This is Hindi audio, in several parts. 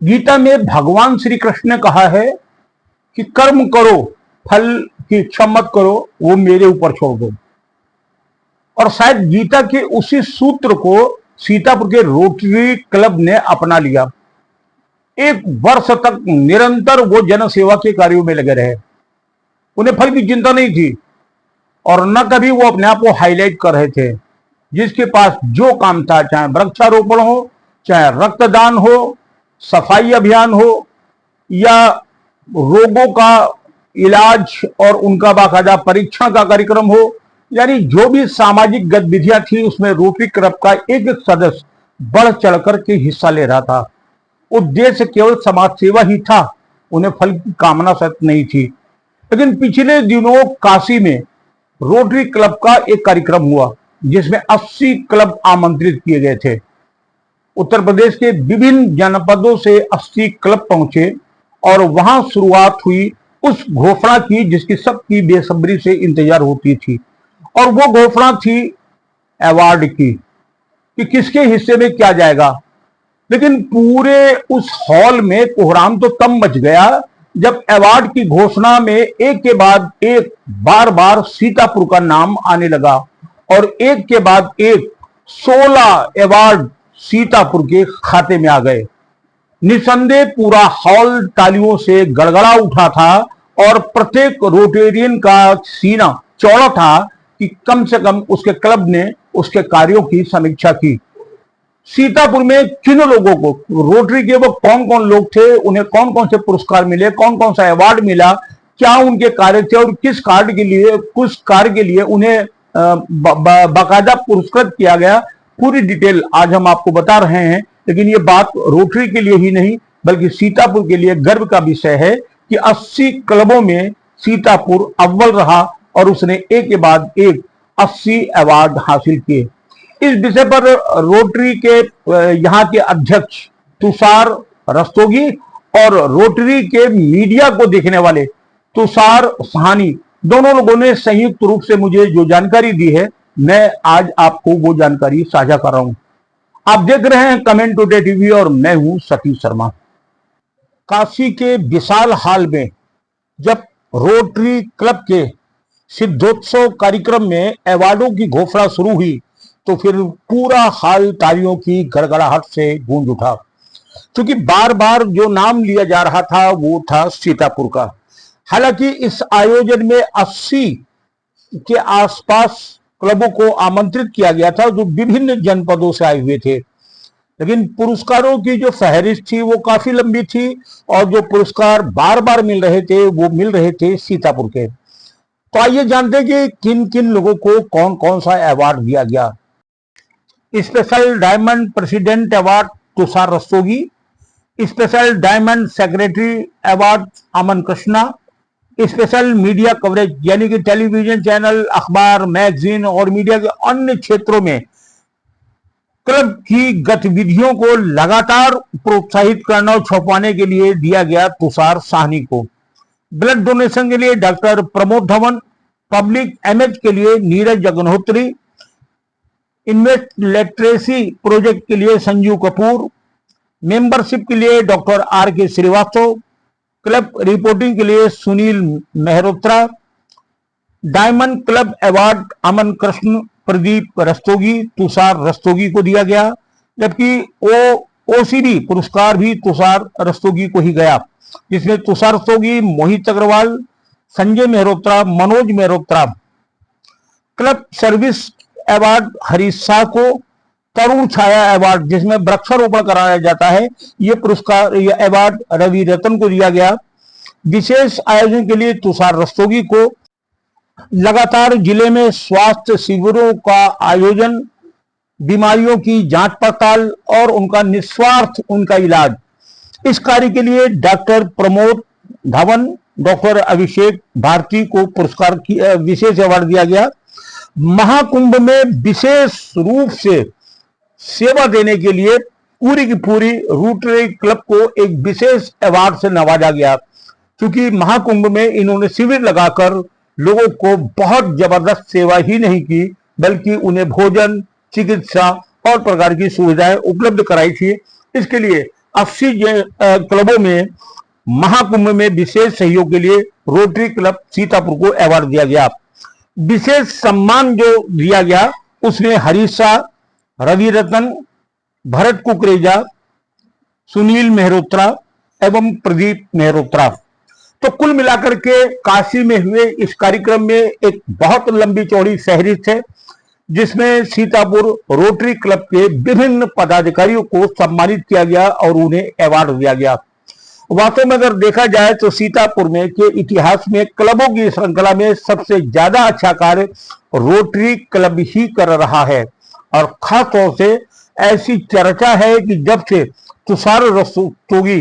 गीता में भगवान श्री कृष्ण ने कहा है कि कर्म करो, फल की इच्छा मत करो, वो मेरे ऊपर छोड़ दो। और शायद गीता के उसी सूत्र को सीतापुर के रोटरी क्लब ने अपना लिया। 1 वर्ष तक निरंतर वो जन सेवा के कार्यों में लगे रहे। उन्हें फल की चिंता नहीं थी और न कभी वो अपने आप को हाईलाइट कर रहे थे। जिसके पास जो काम था, चाहे वृक्षारोपण हो, चाहे रक्तदान हो, सफाई अभियान हो या रोगों का इलाज और उनका बाकायदा परीक्षण का कार्यक्रम हो, यानी जो भी सामाजिक गतिविधियां थी उसमें रोटरी क्लब का एक एक सदस्य बढ़ चढ़कर के हिस्सा ले रहा था। उद्देश्य केवल समाज सेवा ही था, उन्हें फल की कामना सत्य नहीं थी। लेकिन पिछले दिनों काशी में रोटरी क्लब का एक कार्यक्रम हुआ जिसमें 80 क्लब आमंत्रित किए गए थे। उत्तर प्रदेश के विभिन्न जनपदों से 80 क्लब पहुंचे और वहां शुरुआत हुई उस घोषणा की जिसकी सबकी बेसब्री से इंतजार होती थी। और वो घोषणा थी अवार्ड की कि किसके हिस्से में क्या जाएगा। लेकिन पूरे उस हॉल में कोहराम तो तब मच गया जब अवार्ड की घोषणा में एक के बाद एक बार बार सीतापुर का नाम आने लगा और एक के बाद एक 16 अवार्ड सीतापुर के खाते में आ गए। निसंदेह पूरा हॉल तालियों से गड़गड़ा उठा था और प्रत्येक रोटेरियन का सीना चौड़ा था कि कम से कम उसके क्लब ने उसके कार्यों की समीक्षा की। सीतापुर में किन लोगों को, रोटरी के वो कौन कौन लोग थे, उन्हें कौन कौन से पुरस्कार मिले, कौन कौन सा अवार्ड मिला, क्या उनके कार्य थे और किस कार्य के लिए उन्हें बाकायदा पुरस्कृत किया गया, पूरी डिटेल आज हम आपको बता रहे हैं। लेकिन ये बात रोटरी के लिए ही नहीं बल्कि सीतापुर के लिए गर्व का विषय है कि 80 क्लबों में सीतापुर अव्वल रहा और उसने एक के बाद एक 80 अवार्ड हासिल किए। इस विषय पर रोटरी के यहाँ के अध्यक्ष तुषार रस्तोगी और रोटरी के मीडिया को देखने वाले तुषार साहनी, दोनों लोगों ने संयुक्त रूप से मुझे जो जानकारी दी है, मैं आज आपको वो जानकारी साझा कर रहा हूं। आप देख रहे हैं कमेंट टुडे टीवी और मैं हूं सतीश शर्मा। काशी के विशाल हॉल में जब रोटरी क्लब के सिद्धोत्सव कार्यक्रम में अवार्डों की घोषणा शुरू हुई तो फिर पूरा हॉल तालियों की गड़गड़ाहट से गूंज उठा, क्योंकि बार बार जो नाम लिया जा रहा था वो था सीतापुर का। हालांकि इस आयोजन में 80 के आसपास क्लबों को आमंत्रित किया गया था जो विभिन्न जनपदों से आए हुए थे, लेकिन पुरस्कारों की जो फहरिस्त थी वो काफी लंबी थी और जो पुरस्कार बार बार मिल रहे थे वो मिल रहे थे सीतापुर के। तो आइए जानते हैं कि किन किन लोगों को कौन कौन सा अवार्ड दिया गया। Special diamond president award Tushar Rastogi, special diamond secretary award Aman Krishna, special media coverage यानी कि टेलीविजन चैनल, अखबार, मैगजीन और मीडिया के अन्य क्षेत्रों में क्लब की गतिविधियों को लगातार प्रोत्साहित करना और छुपाने के लिए दिया गया तुषार साहनी को। ब्लड डोनेशन के लिए doctor Pramod Dhawan, public image के लिए Neeraj Agnihotri, invest literacy project के लिए संजीव कपूर, मेंबरशिप के लिए doctor RK Srivastava, club reporting के लिए Sunil Mehrotra, diamond club award Aman Krishna, Pradeep Rastogi, Tushar Rastogi को दिया गया, जबकि OCD पुरस्कार भी तुषार रस्तोगी को ही गया, जिसमें Tushar Rastogi, Mohit Agarwal, Sanjay Mehrotra, Manoj Mehrotra. Club service award Harish Shah को, तरुण छाया अवार्ड जिसमें वृक्षारोपण कराया जाता है, ये पुरस्कार, ये अवार्ड रवि रतन को दिया गया। विशेष आयोजन के लिए तुषार रस्तोगी को, लगातार जिले में स्वास्थ्य शिविरों का आयोजन, बीमारियों की जांच पड़ताल और उनका निस्वार्थ उनका इलाज, इस कार्य के लिए डॉक्टर प्रमोद धवन, डॉक्टर अभिषेक भारती को पुरस्कार की विशेष अवार्ड दिया गया। महाकुंभ में विशेष रूप से सेवा देने के लिए पूरी की पूरी रोटरी क्लब को एक विशेष अवार्ड से नवाजा गया, क्योंकि महाकुंभ में इन्होंने शिविर लगाकर लोगों को बहुत जबरदस्त सेवा ही नहीं की बल्कि उन्हें भोजन, चिकित्सा और प्रकार की सुविधाएं उपलब्ध कराई थी। इसके लिए 80 क्लबों में महाकुंभ में विशेष सहयोग के लिए रोटरी क्लब सीतापुर को अवार्ड दिया गया। विशेष सम्मान जो दिया गया उसमें हरीश शाह, रवि रतन, भरत कुकरेजा, सुनील मेहरोत्रा एवं प्रदीप मेहरोत्रा। तो कुल मिलाकर के काशी में हुए इस कार्यक्रम में एक बहुत लंबी चौड़ी फहरिस्त है, जिसमें सीतापुर रोटरी क्लब के विभिन्न पदाधिकारियों को सम्मानित किया गया और उन्हें अवार्ड दिया गया। वास्तव में अगर देखा जाए तो सीतापुर में के इतिहास में क्लबों की श्रृंखला में सबसे ज्यादा अच्छा कार्य रोटरी क्लब ही कर रहा है। और खास तौर से ऐसी चर्चा है कि जब से तुषार रस्तोगी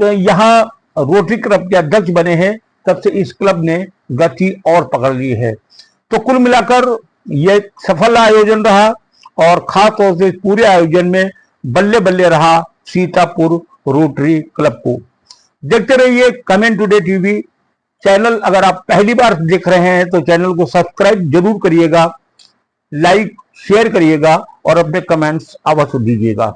यहाँ रोटरी क्लब के अध्यक्ष बने हैं, तब से इस क्लब ने गति और पकड़ ली है। तो कुल मिलाकर यह सफल आयोजन रहा और खास तौर से पूरे आयोजन में बल्ले बल्ले रहा सीतापुर रोटरी क्लब को। देखते रहिए कमेंट टुडे टीवी चैनल। अगर आप पहली बार देख रहे हैं तो चैनल को सब्सक्राइब जरूर करिएगा, लाइक शेयर करिएगा और अपने कमेंट्स अवश्य दीजिएगा।